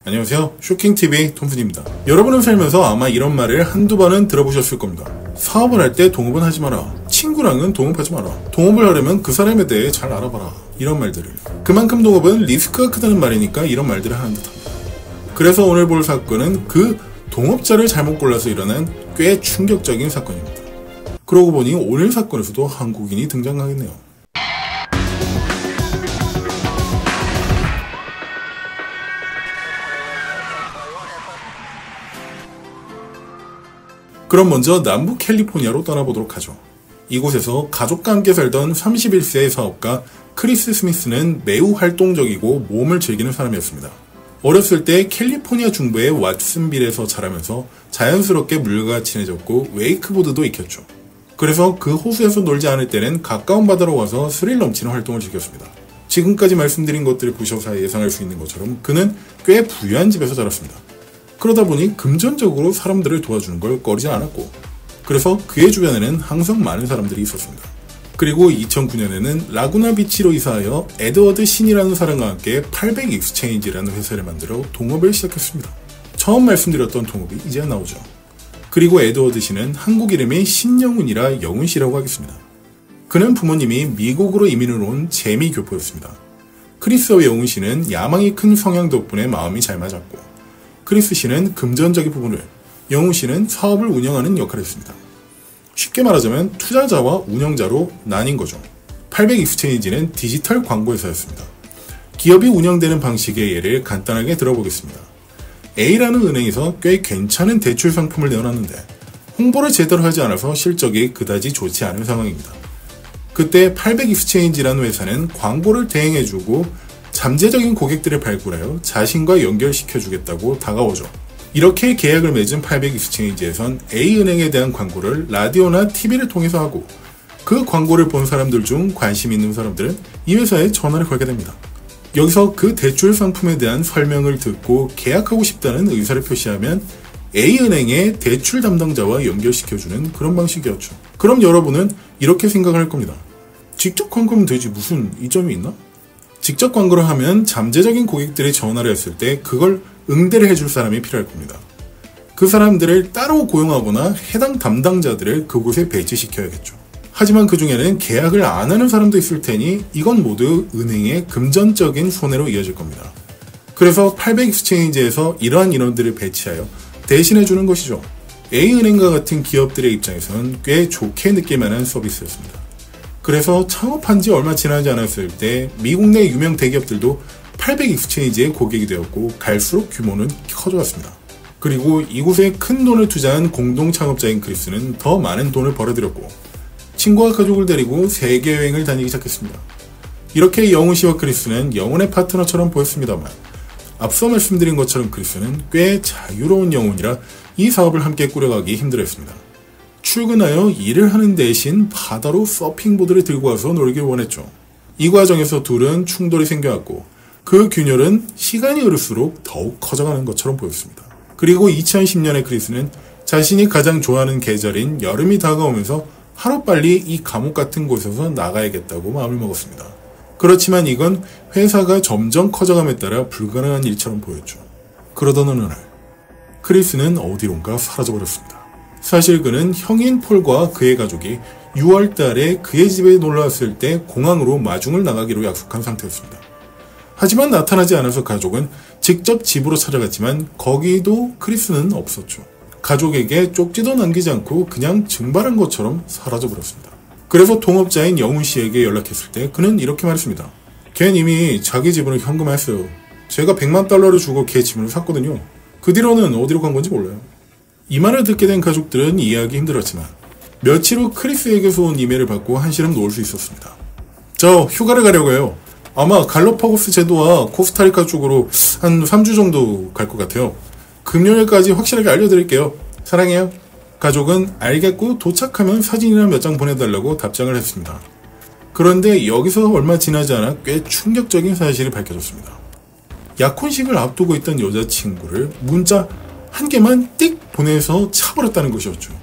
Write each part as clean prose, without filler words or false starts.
안녕하세요. 쇼킹TV 톰슨입니다. 여러분은 살면서 아마 이런 말을 한두 번은 들어보셨을 겁니다. 사업을 할 때 동업은 하지 마라. 친구랑은 동업하지 마라. 동업을 하려면 그 사람에 대해 잘 알아봐라. 이런 말들을. 그만큼 동업은 리스크가 크다는 말이니까 이런 말들을 하는 듯합니다. 그래서 오늘 볼 사건은 그 동업자를 잘못 골라서 일어난 꽤 충격적인 사건입니다. 그러고 보니 오늘 사건에서도 한국인이 등장하겠네요. 그럼 먼저 남부 캘리포니아로 떠나보도록 하죠. 이곳에서 가족과 함께 살던 31세의 사업가 크리스 스미스는 매우 활동적이고 모험을 즐기는 사람이었습니다. 어렸을 때 캘리포니아 중부의 왓슨빌에서 자라면서 자연스럽게 물과 친해졌고 웨이크보드도 익혔죠. 그래서 그 호수에서 놀지 않을 때는 가까운 바다로 와서 스릴 넘치는 활동을 즐겼습니다. 지금까지 말씀드린 것들을 보셔서 예상할 수 있는 것처럼 그는 꽤 부유한 집에서 자랐습니다. 그러다 보니 금전적으로 사람들을 도와주는 걸 꺼리지 않았고, 그래서 그의 주변에는 항상 많은 사람들이 있었습니다. 그리고 2009년에는 라구나 비치로 이사하여 에드워드 신이라는 사람과 함께 800 익스체인지라는 회사를 만들어 동업을 시작했습니다. 처음 말씀드렸던 동업이 이제 나오죠. 그리고 에드워드 신은 한국 이름이 신영훈이라 영훈씨라고 하겠습니다. 그는 부모님이 미국으로 이민을 온 재미교포였습니다. 크리스와 영훈씨는 야망이 큰 성향 덕분에 마음이 잘 맞았고, 크리스 씨는 금전적인 부분을, 영훈 씨는 사업을 운영하는 역할을 했습니다. 쉽게 말하자면 투자자와 운영자로 나뉜 거죠. 800 익스체인지는 디지털 광고 회사였습니다. 기업이 운영되는 방식의 예를 간단하게 들어보겠습니다. A라는 은행에서 꽤 괜찮은 대출 상품을 내어놨는데 홍보를 제대로 하지 않아서 실적이 그다지 좋지 않은 상황입니다. 그때 800 익스체인지라는 회사는 광고를 대행해주고 잠재적인 고객들을 발굴하여 자신과 연결시켜주겠다고 다가오죠. 이렇게 계약을 맺은 800 익스체인지에선 A은행에 대한 광고를 라디오나 TV를 통해서 하고, 그 광고를 본 사람들 중 관심 있는 사람들은 이 회사에 전화를 걸게 됩니다. 여기서 그 대출 상품에 대한 설명을 듣고 계약하고 싶다는 의사를 표시하면 A은행의 대출 담당자와 연결시켜주는 그런 방식이었죠. 그럼 여러분은 이렇게 생각할 겁니다. 직접 광고면 되지 무슨 이점이 있나? 직접 광고를 하면 잠재적인 고객들이 전화를 했을 때 그걸 응대를 해줄 사람이 필요할 겁니다. 그 사람들을 따로 고용하거나 해당 담당자들을 그곳에 배치시켜야겠죠. 하지만 그 중에는 계약을 안 하는 사람도 있을 테니 이건 모두 은행의 금전적인 손해로 이어질 겁니다. 그래서 800 익스체인지에서 이러한 인원들을 배치하여 대신해주는 것이죠. A은행과 같은 기업들의 입장에서는 꽤 좋게 느낄 만한 서비스였습니다. 그래서 창업한 지 얼마 지나지 않았을 때 미국 내 유명 대기업들도 800 익스체인지의 고객이 되었고 갈수록 규모는 커져갔습니다. 그리고 이곳에 큰 돈을 투자한 공동 창업자인 크리스는 더 많은 돈을 벌어들였고 친구와 가족을 데리고 세계 여행을 다니기 시작했습니다. 이렇게 영훈 씨와 크리스는 영혼의 파트너처럼 보였습니다만 앞서 말씀드린 것처럼 크리스는 꽤 자유로운 영혼이라 이 사업을 함께 꾸려가기 힘들었습니다. 출근하여 일을 하는 대신 바다로 서핑보드를 들고 와서 놀길 원했죠. 이 과정에서 둘은 충돌이 생겨왔고 그 균열은 시간이 흐를수록 더욱 커져가는 것처럼 보였습니다. 그리고 2010년에 크리스는 자신이 가장 좋아하는 계절인 여름이 다가오면서 하루빨리 이 감옥 같은 곳에서 나가야겠다고 마음을 먹었습니다. 그렇지만 이건 회사가 점점 커져감에 따라 불가능한 일처럼 보였죠. 그러던 어느 날 크리스는 어디론가 사라져버렸습니다. 사실 그는 형인 폴과 그의 가족이 6월 달에 그의 집에 놀러왔을 때 공항으로 마중을 나가기로 약속한 상태였습니다. 하지만 나타나지 않아서 가족은 직접 집으로 찾아갔지만 거기도 크리스는 없었죠. 가족에게 쪽지도 남기지 않고 그냥 증발한 것처럼 사라져버렸습니다. 그래서 동업자인 영훈 씨에게 연락했을 때 그는 이렇게 말했습니다. 걔는 이미 자기 지분을 현금화했어요. 제가 100만 달러를 주고 걔 지분을 샀거든요. 그 뒤로는 어디로 간 건지 몰라요. 이 말을 듣게 된 가족들은 이해하기 힘들었지만 며칠 후 크리스에게서 온 이메일을 받고 한시름 놓을 수 있었습니다. 저 휴가를 가려고 해요. 아마 갈로파고스 제도와 코스타리카 쪽으로 한 3주 정도 갈 것 같아요. 금요일까지 확실하게 알려드릴게요. 사랑해요. 가족은 알겠고 도착하면 사진이나 몇 장 보내달라고 답장을 했습니다. 그런데 여기서 얼마 지나지 않아 꽤 충격적인 사실이 밝혀졌습니다. 약혼식을 앞두고 있던 여자친구를 문자 한 개만 띡 보내서 차버렸다는 것이었죠.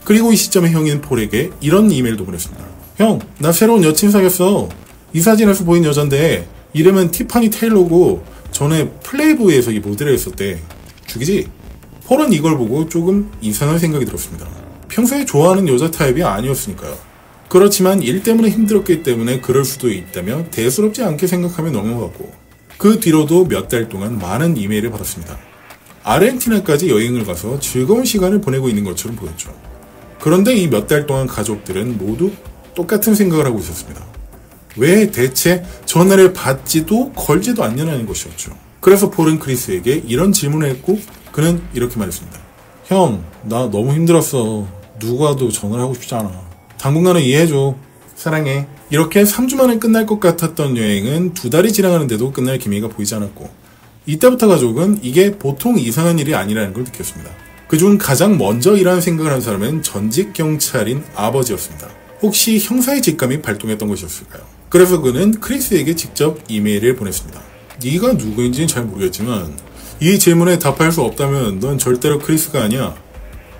그리고 이 시점에 형인 폴에게 이런 이메일도 보냈습니다. 형, 나 새로운 여친 사귀었어. 이 사진에서 보인 여잔데 이름은 티파니 테일러고 전에 플레이보이에서 이 모델을 했을 때 죽이지? 폴은 이걸 보고 조금 이상한 생각이 들었습니다. 평소에 좋아하는 여자 타입이 아니었으니까요. 그렇지만 일 때문에 힘들었기 때문에 그럴 수도 있다며 대수롭지 않게 생각하며 넘어갔고, 그 뒤로도 몇 달 동안 많은 이메일을 받았습니다. 아르헨티나까지 여행을 가서 즐거운 시간을 보내고 있는 것처럼 보였죠. 그런데 이 몇 달 동안 가족들은 모두 똑같은 생각을 하고 있었습니다. 왜 대체 전화를 받지도 걸지도 않냐는 것이었죠. 그래서 폴은 크리스에게 이런 질문을 했고, 그는 이렇게 말했습니다. 형, 나 너무 힘들었어. 누구와도 전화를 하고 싶지 않아. 당분간은 이해해줘. 사랑해. 이렇게 3주 만에 끝날 것 같았던 여행은 2달이 지나가는데도 끝날 기미가 보이지 않았고, 이때부터 가족은 이게 보통 이상한 일이 아니라는 걸 느꼈습니다. 그중 가장 먼저 이라는 생각을 한 사람은 전직 경찰인 아버지였습니다. 혹시 형사의 직감이 발동했던 것이었을까요? 그래서 그는 크리스에게 직접 이메일을 보냈습니다. 네가 누구인지는 잘 모르겠지만 이 질문에 답할 수 없다면 넌 절대로 크리스가 아니야.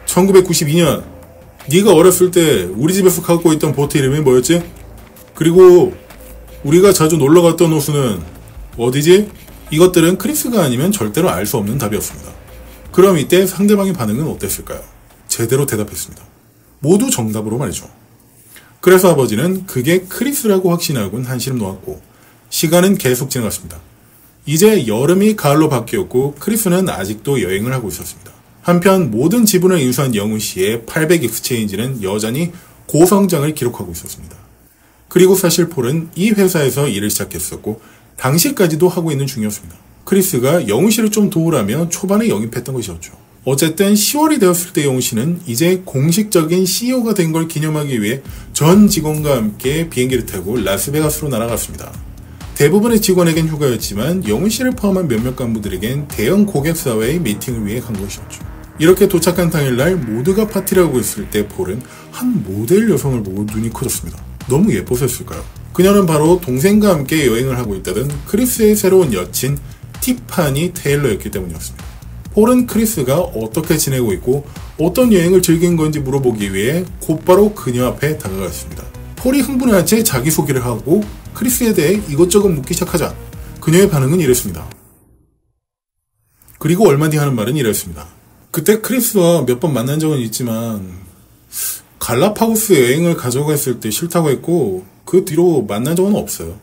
1992년 네가 어렸을 때 우리 집에서 갖고 있던 보트 이름이 뭐였지? 그리고 우리가 자주 놀러 갔던 호수는 어디지? 이것들은 크리스가 아니면 절대로 알 수 없는 답이었습니다. 그럼 이때 상대방의 반응은 어땠을까요? 제대로 대답했습니다. 모두 정답으로 말이죠. 그래서 아버지는 그게 크리스라고 확신하고는 한시름 놓았고, 시간은 계속 지나갔습니다. 이제 여름이 가을로 바뀌었고 크리스는 아직도 여행을 하고 있었습니다. 한편 모든 지분을 인수한 영훈 씨의 800 익스체인지는 여전히 고성장을 기록하고 있었습니다. 그리고 사실 폴은 이 회사에서 일을 시작했었고 당시까지도 하고 있는 중이었습니다. 크리스가 영훈 씨를 좀 도우라며 초반에 영입했던 것이었죠. 어쨌든 10월이 되었을 때 영훈 씨는 이제 공식적인 CEO가 된 걸 기념하기 위해 전 직원과 함께 비행기를 타고 라스베가스로 날아갔습니다. 대부분의 직원에겐 휴가였지만 영훈 씨를 포함한 몇몇 간부들에겐 대형 고객사와의 미팅을 위해 간 것이었죠. 이렇게 도착한 당일날 모두가 파티를 하고 있을 때 폴은 한 모델 여성을 보고 눈이 커졌습니다. 너무 예뻐서였을까요? 그녀는 바로 동생과 함께 여행을 하고 있다던 크리스의 새로운 여친 티파니 테일러였기 때문이었습니다. 폴은 크리스가 어떻게 지내고 있고 어떤 여행을 즐긴 건지 물어보기 위해 곧바로 그녀 앞에 다가갔습니다. 폴이 흥분한 채 자기소개를 하고 크리스에 대해 이것저것 묻기 시작하자 그녀의 반응은 이랬습니다. 그리고 얼마 뒤 하는 말은 이랬습니다. 그때 크리스와 몇 번 만난 적은 있지만 갈라파고스 여행을 가져갔을 때 싫다고 했고 그 뒤로 만난 적은 없어요.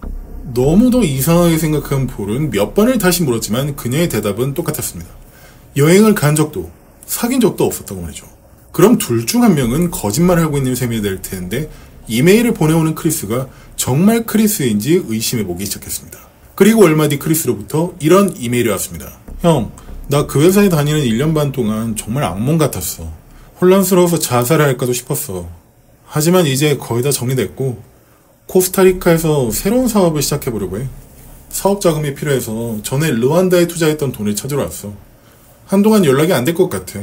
너무도 이상하게 생각한 폴은 몇 번을 다시 물었지만 그녀의 대답은 똑같았습니다. 여행을 간 적도 사귄 적도 없었다고 말이죠. 그럼 둘 중 한 명은 거짓말을 하고 있는 셈이 될 텐데 이메일을 보내오는 크리스가 정말 크리스인지 의심해보기 시작했습니다. 그리고 얼마 뒤 크리스로부터 이런 이메일이 왔습니다. 형, 나 그 회사에 다니는 1년 반 동안 정말 악몽 같았어. 혼란스러워서 자살을 할까도 싶었어. 하지만 이제 거의 다 정리됐고 코스타리카에서 새로운 사업을 시작해보려고 해. 사업 자금이 필요해서 전에 르완다에 투자했던 돈을 찾으러 왔어. 한동안 연락이 안 될 것 같아.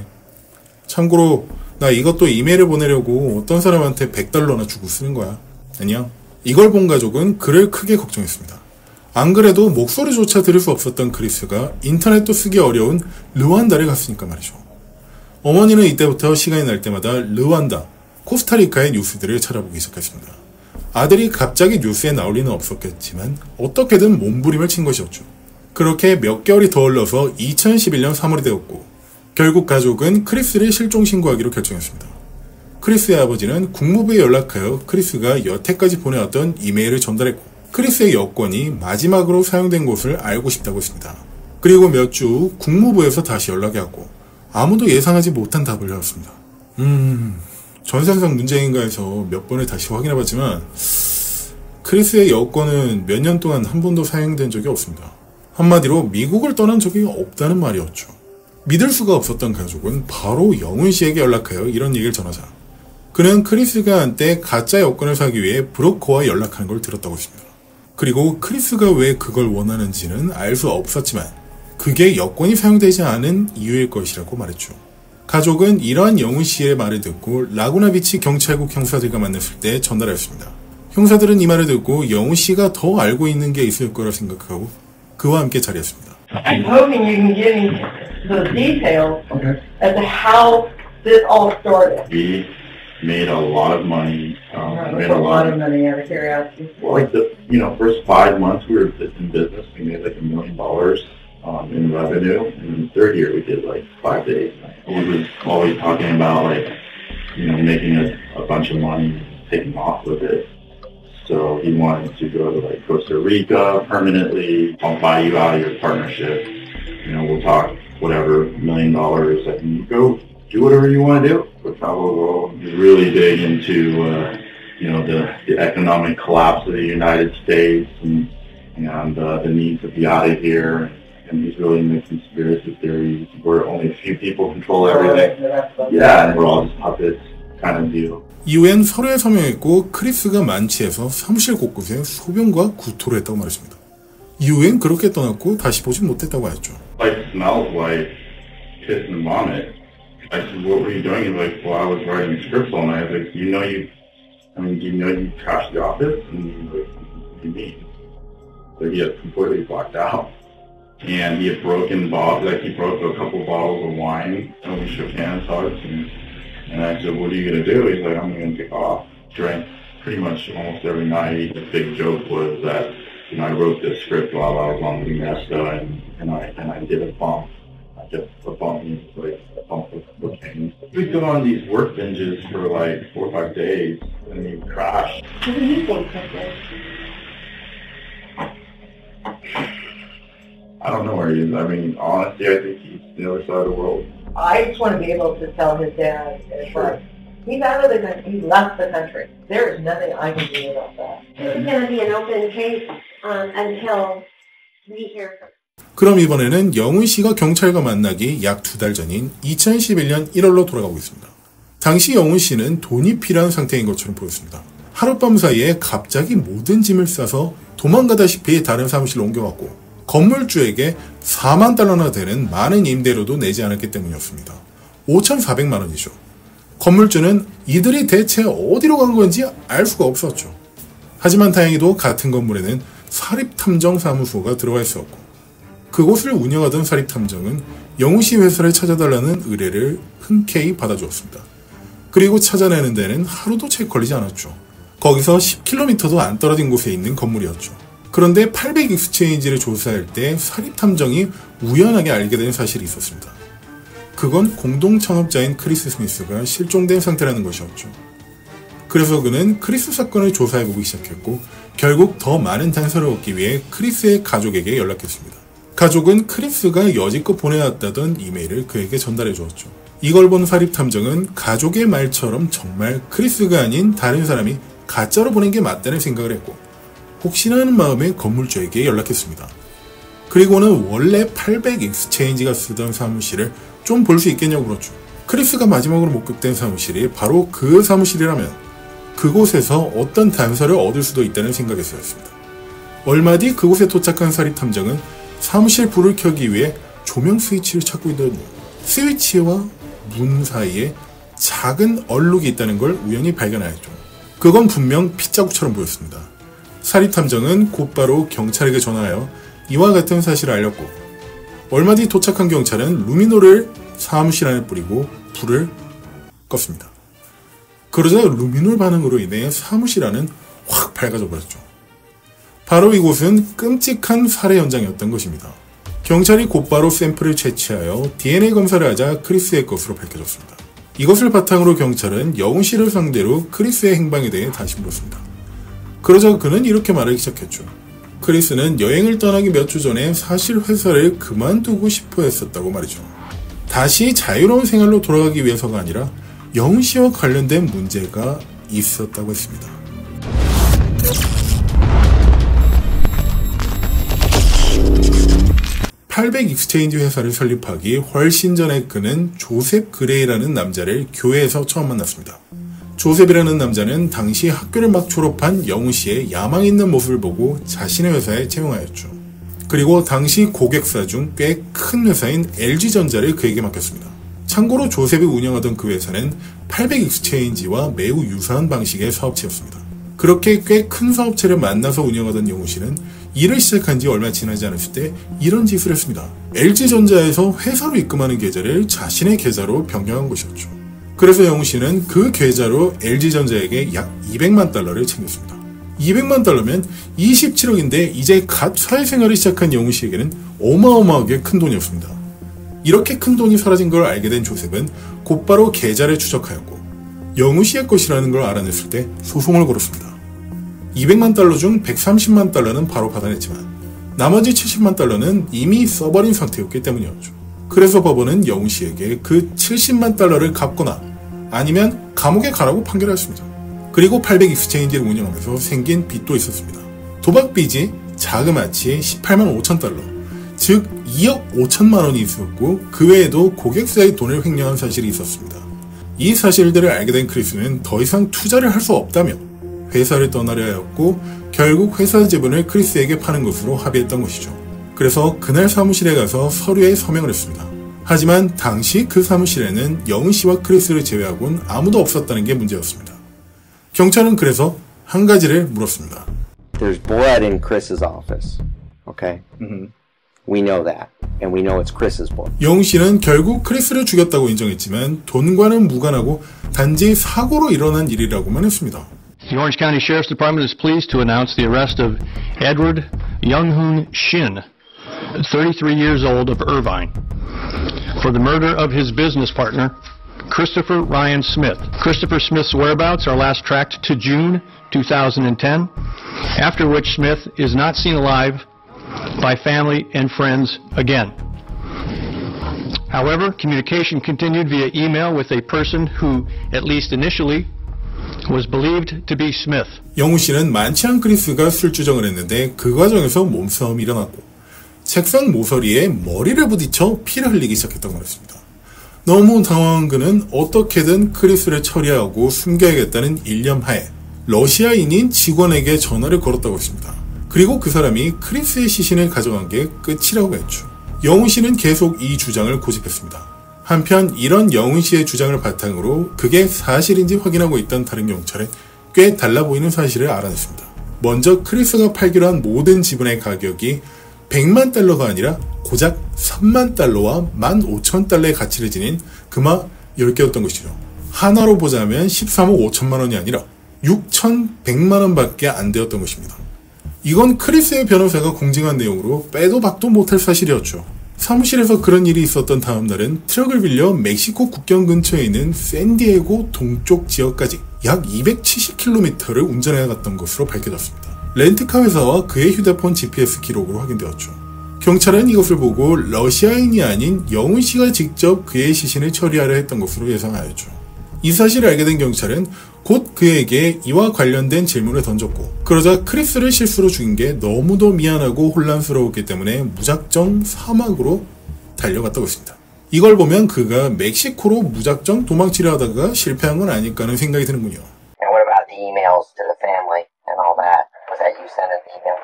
참고로 나 이것도 이메일을 보내려고 어떤 사람한테 $100나 주고 쓰는 거야. 아니야. 이걸 본 가족은 그를 크게 걱정했습니다. 안 그래도 목소리조차 들을 수 없었던 크리스가 인터넷도 쓰기 어려운 르완다를 갔으니까 말이죠. 어머니는 이때부터 시간이 날 때마다 르완다, 코스타리카의 뉴스들을 찾아보기 시작했습니다. 아들이 갑자기 뉴스에 나올 리는 없었겠지만 어떻게든 몸부림을 친 것이었죠. 그렇게 몇 개월이 더 흘러서 2011년 3월이 되었고 결국 가족은 크리스를 실종 신고하기로 결정했습니다. 크리스의 아버지는 국무부에 연락하여 크리스가 여태까지 보내왔던 이메일을 전달했고 크리스의 여권이 마지막으로 사용된 곳을 알고 싶다고 했습니다. 그리고 몇 주 후 국무부에서 다시 연락이 왔고 아무도 예상하지 못한 답을 받았습니다. 전산상 문제인가 해서 몇 번을 다시 확인해봤지만 크리스의 여권은 몇 년 동안 한 번도 사용된 적이 없습니다. 한마디로 미국을 떠난 적이 없다는 말이었죠. 믿을 수가 없었던 가족은 바로 영훈 씨에게 연락하여 이런 얘기를 전하자 그는 크리스가 한때 가짜 여권을 사기 위해 브로커와 연락하는 걸 들었다고 했습니다. 그리고 크리스가 왜 그걸 원하는지는 알 수 없었지만 그게 여권이 사용되지 않은 이유일 것이라고 말했죠. 가족은 이러한 영훈 씨의 말을 듣고 라구나비치 경찰국 형사들과 만났을 때 전달하였습니다. 형사들은 이 말을 듣고 영훈 씨가 더 알고 있는 게 있을 거라 생각하고 그와 함께 자리했습니다. I'm hoping you can give me the details as to how this all started. We made a lot of money. Made a lot of money out of curiosity. Well, like the first 5 months we were in business, we made like $1 million. in revenue. In the third year, we did like 5 days. He was always talking about like, you know, making a bunch of money, taking off with it. So he wanted to go to like Costa Rica permanently. I'll buy you out of your partnership. You know, we'll talk whatever, $1 million, and you go do whatever you want to do. We'll travel the world. He's really big into, you know, the economic collapse of the United States and the need to be out of here. And he's really into conspiracy theories where only a few people control everything. Yeah, and we're all just puppets kind of deal. 이후엔 서로에 서명했고 크리스가 만취해서 사무실 곳곳에 소변과 구토를 했다고 말했습니다. 이후엔 그렇게 떠났고 다시 보지 못했다고 하였죠. Like smells like piss and vomit. I said, what were you doing? He's like, well, I was writing scripts all night. I was like, do you know you trashed the office? And he's like, what do you mean? So he had completely blacked out. And he had broken bottles, like he broke a couple bottles of wine, and we shook hands, hugged, and I said, what are you going to do? He's like, I'm going to take off. Drank pretty much almost every night. The big joke was that, you know, I wrote this script while I was on Lunesta, and I did a bump. I just a bump, like a bump of cocaine. We'd go on these work binges for like 4 or 5 days, and then he'd crash. What do you think, Chris? I don't know where he is. I mean, honestly, I think he's the other side of the world. I just want to be able to tell his dad, Sure. he's out of the country, he left the country. There is nothing I can do about that. This is going to be an open case until we hear from 그럼 이번에는 영훈 씨가 경찰과 만나기 약 2달 전인 2011년 1월로 돌아가고 있습니다. 당시 영훈 씨는 돈이 필요한 상태인 것처럼 보였습니다. 하룻밤 사이에 갑자기 모든 짐을 싸서 도망가다시피 다른 사무실로 옮겨갔고 건물주에게 4만 달러나 되는 많은 임대료도 내지 않았기 때문이었습니다. 5,400만 원이죠. 건물주는 이들이 대체 어디로 간 건지 알 수가 없었죠. 하지만 다행히도 같은 건물에는 사립탐정사무소가 들어가 있었고 그곳을 운영하던 사립탐정은 영훈 씨 회사를 찾아달라는 의뢰를 흔쾌히 받아주었습니다. 그리고 찾아내는 데는 하루도 채 걸리지 않았죠. 거기서 10km도 안 떨어진 곳에 있는 건물이었죠. 그런데 800 익스체인지를 조사할 때 사립탐정이 우연하게 알게 된 사실이 있었습니다. 그건 공동 창업자인 크리스 스미스가 실종된 상태라는 것이었죠. 그래서 그는 크리스 사건을 조사해보기 시작했고 결국 더 많은 단서를 얻기 위해 크리스의 가족에게 연락했습니다. 가족은 크리스가 여지껏 보내왔다던 이메일을 그에게 전달해 주었죠. 이걸 본 사립탐정은 가족의 말처럼 정말 크리스가 아닌 다른 사람이 가짜로 보낸 게 맞다는 생각을 했고 혹시나 하는 마음에 건물주에게 연락했습니다. 그리고는 원래 800 익스체인지가 쓰던 사무실을 좀 볼 수 있겠냐고 물었죠. 크리스가 마지막으로 목격된 사무실이 바로 그 사무실이라면 그곳에서 어떤 단서를 얻을 수도 있다는 생각에서였습니다. 얼마 뒤 그곳에 도착한 사립탐정은 사무실 불을 켜기 위해 조명 스위치를 찾고 있더니 스위치와 문 사이에 작은 얼룩이 있다는 걸 우연히 발견하였죠. 그건 분명 핏자국처럼 보였습니다. 사립탐정은 곧바로 경찰에게 전화하여 이와 같은 사실을 알렸고 얼마 뒤 도착한 경찰은 루미놀을 사무실 안에 뿌리고 불을 껐습니다. 그러자 루미놀 반응으로 인해 사무실 안은 확 밝아져 버렸죠. 바로 이곳은 끔찍한 살해 현장이었던 것입니다. 경찰이 곧바로 샘플을 채취하여 DNA 검사를 하자 크리스의 것으로 밝혀졌습니다. 이것을 바탕으로 경찰은 영훈 씨를 상대로 크리스의 행방에 대해 다시 물었습니다. 그러자 그는 이렇게 말하기 시작했죠. 크리스는 여행을 떠나기 몇 주 전에 사실 회사를 그만두고 싶어 했었다고 말이죠. 다시 자유로운 생활로 돌아가기 위해서가 아니라 영훈 씨와 관련된 문제가 있었다고 했습니다. (800) 익스체인지 회사를 설립하기 훨씬 전에 그는 조셉 그레이라는 남자를 교회에서 처음 만났습니다. 조셉이라는 남자는 당시 학교를 막 졸업한 영훈 씨의 야망 있는 모습을 보고 자신의 회사에 채용하였죠. 그리고 당시 고객사 중 꽤 큰 회사인 LG전자를 그에게 맡겼습니다. 참고로 조셉이 운영하던 그 회사는 800 익스체인지와 매우 유사한 방식의 사업체였습니다. 그렇게 꽤 큰 사업체를 만나서 운영하던 영훈 씨는 일을 시작한 지 얼마 지나지 않았을 때 이런 짓을 했습니다. LG전자에서 회사로 입금하는 계좌를 자신의 계좌로 변경한 것이었죠. 그래서 영훈 씨는 그 계좌로 LG전자에게 약 $200만 챙겼습니다. 200만 달러면 27억인데 이제 갓 사회생활을 시작한 영우 씨에게는 어마어마하게 큰 돈이었습니다. 이렇게 큰 돈이 사라진 걸 알게 된 조셉은 곧바로 계좌를 추적하였고 영우 씨의 것이라는 걸 알아냈을 때 소송을 걸었습니다. 200만 달러 중 130만 달러는 바로 받아냈지만 나머지 70만 달러는 이미 써버린 상태였기 때문이었죠. 그래서 법원은 영우 씨에게 그 70만 달러를 갚거나 아니면 감옥에 가라고 판결하였습니다. 그리고 800 익스체인지를 운영하면서 생긴 빚도 있었습니다. 도박 빚이 자그마치 18만 5천 달러, 즉 2억 5천만 원이 있었고 그 외에도 고객사의 돈을 횡령한 사실이 있었습니다. 이 사실들을 알게 된 크리스는 더 이상 투자를 할 수 없다며 회사를 떠나려 하였고 결국 회사 지분을 크리스에게 파는 것으로 합의했던 것이죠. 그래서 그날 사무실에 가서 서류에 서명을 했습니다. 하지만 당시 그 사무실에는 영우 씨와 크리스를 제외하고는 아무도 없었다는 게 문제였습니다. 경찰은 그래서 한 가지를 물었습니다. There's blood in Chris's office. Okay? We know that. And we know it's Chris's blood. 영우 씨는 결국 크리스를 죽였다고 인정했지만 돈과는 무관하고 단지 사고로 일어난 일이라고만 했습니다. The Orange County Sheriff's Department is pleased to announce the arrest of Edward Young-hoon Shin, 33 years old, of Irvine, for the murder of his business partner, Christopher Ryan Smith. Christopher Smith's whereabouts are last tracked to June 2010, after which Smith is not seen alive by family and friends again. However, communication continued via email with a person who, at least initially, was believed to be Smith. 영우 씨는 만취한 크리스가 술주정을 했는데 그 과정에서 몸싸움이 일어났고 책상 모서리에 머리를 부딪혀 피를 흘리기 시작했다고 말했습니다. 너무 당황한 그는 어떻게든 크리스를 처리하고 숨겨야겠다는 일념하에 러시아인인 직원에게 전화를 걸었다고 했습니다. 그리고 그 사람이 크리스의 시신을 가져간 게 끝이라고 했죠. 영우 씨는 계속 이 주장을 고집했습니다. 한편 이런 영우 씨의 주장을 바탕으로 그게 사실인지 확인하고 있던 다른 경찰은 꽤 달라 보이는 사실을 알아냈습니다. 먼저 크리스가 팔기로 한 모든 지분의 가격이 100만 달러가 아니라 고작 3만 달러와 15,000달러의 가치를 지닌 금화 10개였던 것이죠. 하나로 보자면 13억 5천만 원이 아니라 6,100만 원밖에 안 되었던 것입니다. 이건 크리스의 변호사가 공증한 내용으로 빼도 박도 못할 사실이었죠. 사무실에서 그런 일이 있었던 다음 날은 트럭을 빌려 멕시코 국경 근처에 있는 샌디에고 동쪽 지역까지 약 270km를 운전해 갔던 것으로 밝혀졌습니다. 렌트카 회사와 그의 휴대폰 GPS 기록으로 확인되었죠. 경찰은 이것을 보고 러시아인이 아닌 영우 씨가 직접 그의 시신을 처리하려 했던 것으로 예상하였죠. 이 사실을 알게 된 경찰은 곧 그에게 이와 관련된 질문을 던졌고 그러자 크리스를 실수로 죽인 게 너무도 미안하고 혼란스러웠기 때문에 무작정 사막으로 달려갔다고 했습니다. 이걸 보면 그가 멕시코로 무작정 도망치려 하다가 실패한 건 아닐까 하는 생각이 드는군요. And what about the emails to the family and all that? Was that you sending the emails?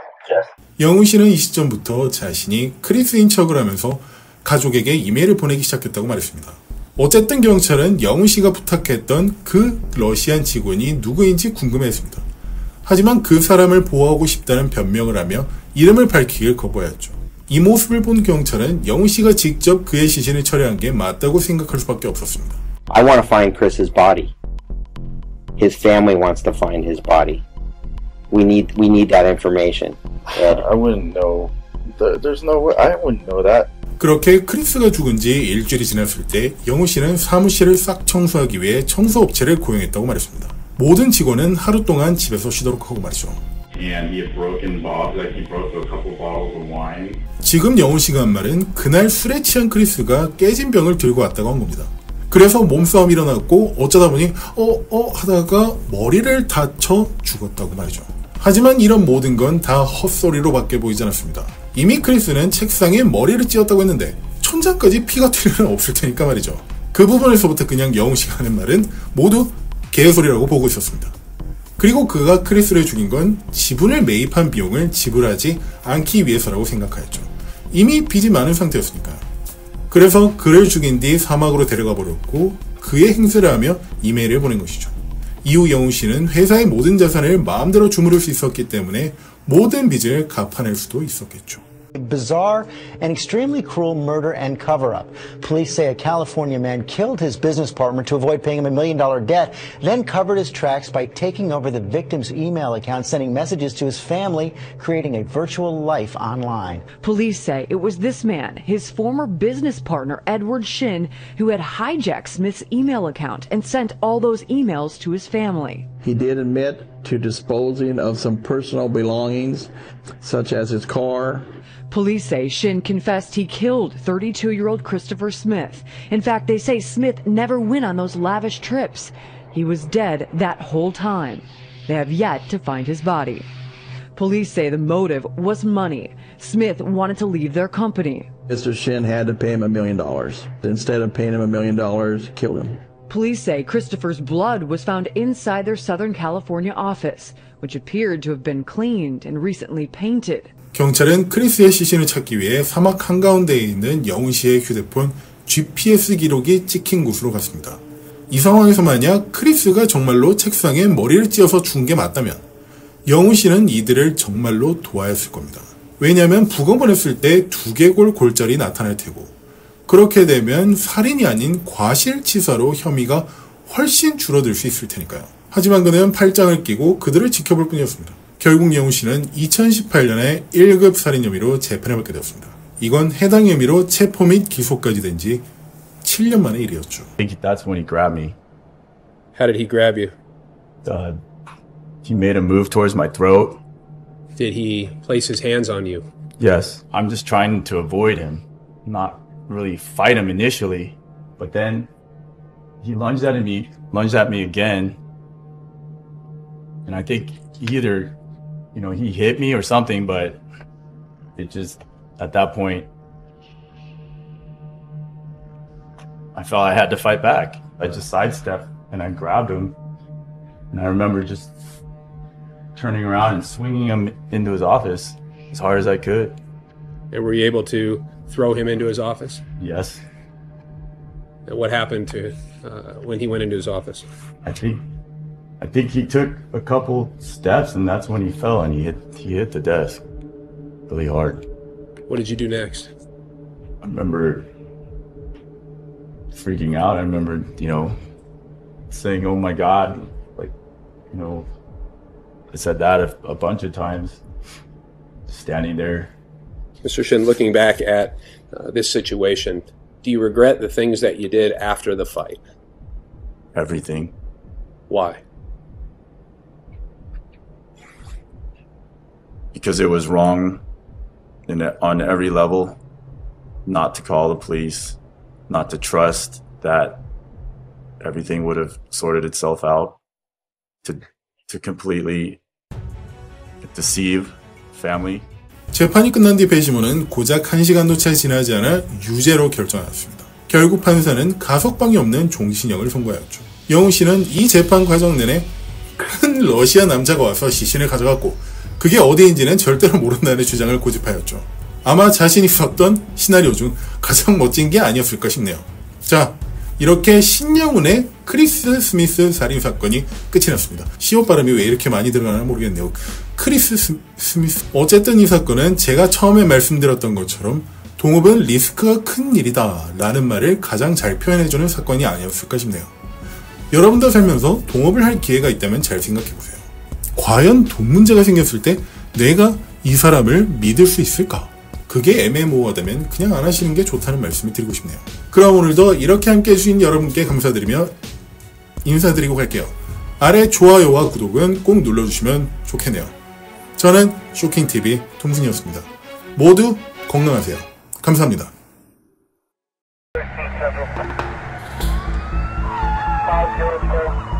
영우 씨는 이 시점부터 자신이 크리스인 척을 하면서 가족에게 이메일을 보내기 시작했다고 말했습니다. 어쨌든 경찰은 영우 씨가 부탁했던 그 러시안 직원이 누구인지 궁금해했습니다. 하지만 그 사람을 보호하고 싶다는 변명을 하며 이름을 밝히길 거부하였죠. 이 모습을 본 경찰은 영우 씨가 직접 그의 시신을 처리한 게 맞다고 생각할 수밖에 없었습니다. I want to find Chris's body. His family wants to find his body. We need that information. I wouldn't know. There's no way. I wouldn't know that. 그렇게 크리스가 죽은 지 일주일이 지났을 때 영우 씨는 사무실을 싹 청소하기 위해 청소업체를 고용했다고 말했습니다. 모든 직원은 하루 동안 집에서 쉬도록 하고 말이죠. And he had broken bottles, like he broke a couple bottles of wine. 지금 영우 씨가 한 말은 그날 술에 취한 크리스가 깨진 병을 들고 왔다고 한 겁니다. 그래서 몸싸움이 일어났고 어쩌다 보니 하다가 머리를 다쳐 죽었다고 말이죠. 하지만 이런 모든 건 다 헛소리로밖에 보이지 않았습니다. 이미 크리스는 책상에 머리를 찧었다고 했는데 천장까지 피가 튈 일은 없을 테니까 말이죠. 그 부분에서부터 그냥 영우 씨가 하는 말은 모두 개소리라고 보고 있었습니다. 그리고 그가 크리스를 죽인 건 지분을 매입한 비용을 지불하지 않기 위해서라고 생각하였죠. 이미 빚이 많은 상태였으니까요. 그래서 그를 죽인 뒤 사막으로 데려가 버렸고 그의 행세를 하며 이메일을 보낸 것이죠. 이후 영우 씨는 회사의 모든 자산을 마음대로 주무를 수 있었기 때문에 모든 빚을 갚아낼 수도 있었겠죠. A bizarre and extremely cruel murder and cover-up. Police say a California man killed his business partner to avoid paying him $1 million debt, then covered his tracks by taking over the victim's email account, sending messages to his family, creating a virtual life online. Police say it was this man, his former business partner, Edward Shin, who had hijacked Smith's email account and sent all those emails to his family. He did admit to disposing of some personal belongings, such as his car. Police say Shin confessed he killed 32-year-old Christopher Smith. In fact, they say Smith never went on those lavish trips. He was dead that whole time. They have yet to find his body. Police say the motive was money. Smith wanted to leave their company. Mr. Shin had to pay him $1 million. Instead of paying him $1 million, killed him. Police say Christopher's blood was found inside their Southern California office, which appeared to have been cleaned and recently painted. 경찰은 크리스의 시신을 찾기 위해 사막 한가운데에 있는 영훈 씨의 휴대폰 GPS 기록이 찍힌 곳으로 갔습니다. 이 상황에서 만약 크리스가 정말로 책상에 머리를 찧어서 죽은 게 맞다면 영훈 씨는 이들을 정말로 도와했을 겁니다. 왜냐하면 부검을 했을 때 두개골 골절이 나타날 테고 그렇게 되면 살인이 아닌 과실치사로 혐의가 훨씬 줄어들 수 있을 테니까요. 하지만 그는 팔짱을 끼고 그들을 지켜볼 뿐이었습니다. 결국 영훈 씨는 2018년에 1급 살인 혐의로 재판을 받게 되었습니다. 이건 해당 혐의로 체포 및 기소까지 된 지 7년 만의 일이었죠. I think that's when he grabbed me. How did he grab you? He made a move towards my throat. Did he place his hands on you? Yes. I'm just trying to avoid him, not really fight him initially, but then he lunged at me again, and I think he either, he hit me or something, but it just, at that point, I felt I had to fight back. I just sidestepped and I grabbed him, and I remember just turning around and swinging him into his office as hard as I could. And were you able to throw him into his office? Yes. And what happened to when he went into his office? I think he took a couple steps, and that's when he fell and he hit the desk really hard. What did you do next? I remember freaking out. I remember, saying, "Oh my God," I said that a bunch of times, standing there. Mr. Shin, looking back at this situation, do you regret the things that you did after the fight? Everything. Why? Because it was wrong on every level, not to call the police, not to trust that everything would have sorted itself out, to completely deceive family. 재판이 끝난 뒤 배심원은 고작 1시간도 채 지나지 않아 유죄로 결정하였습니다. 결국 판사는 가석방이 없는 종신형을 선고하였죠. 영훈 씨는 이 재판 과정 내내 큰 러시아 남자가 와서 시신을 가져갔고 그게 어디인지는 절대로 모른다는 주장을 고집하였죠. 아마 자신이 썼던 시나리오 중 가장 멋진 게 아니었을까 싶네요. 자, 이렇게 신영훈의 크리스 스미스 살인사건이 끝이 났습니다. 시옷 발음이 왜 이렇게 많이 들어가나 모르겠네요. 크리스 스미스. 어쨌든 이 사건은 제가 처음에 말씀드렸던 것처럼 동업은 리스크가 큰 일이다 라는 말을 가장 잘 표현해주는 사건이 아니었을까 싶네요. 여러분도 살면서 동업을 할 기회가 있다면 잘 생각해보세요. 과연 돈 문제가 생겼을 때 내가 이 사람을 믿을 수 있을까? 그게 애매모호하다면 그냥 안 하시는 게 좋다는 말씀을 드리고 싶네요. 그럼 오늘도 이렇게 함께 해주신 여러분께 감사드리며 인사드리고 갈게요. 아래 좋아요와 구독은 꼭 눌러주시면 좋겠네요. 저는 쇼킹TV 통순이었습니다. 모두 건강하세요. 감사합니다. Beautiful.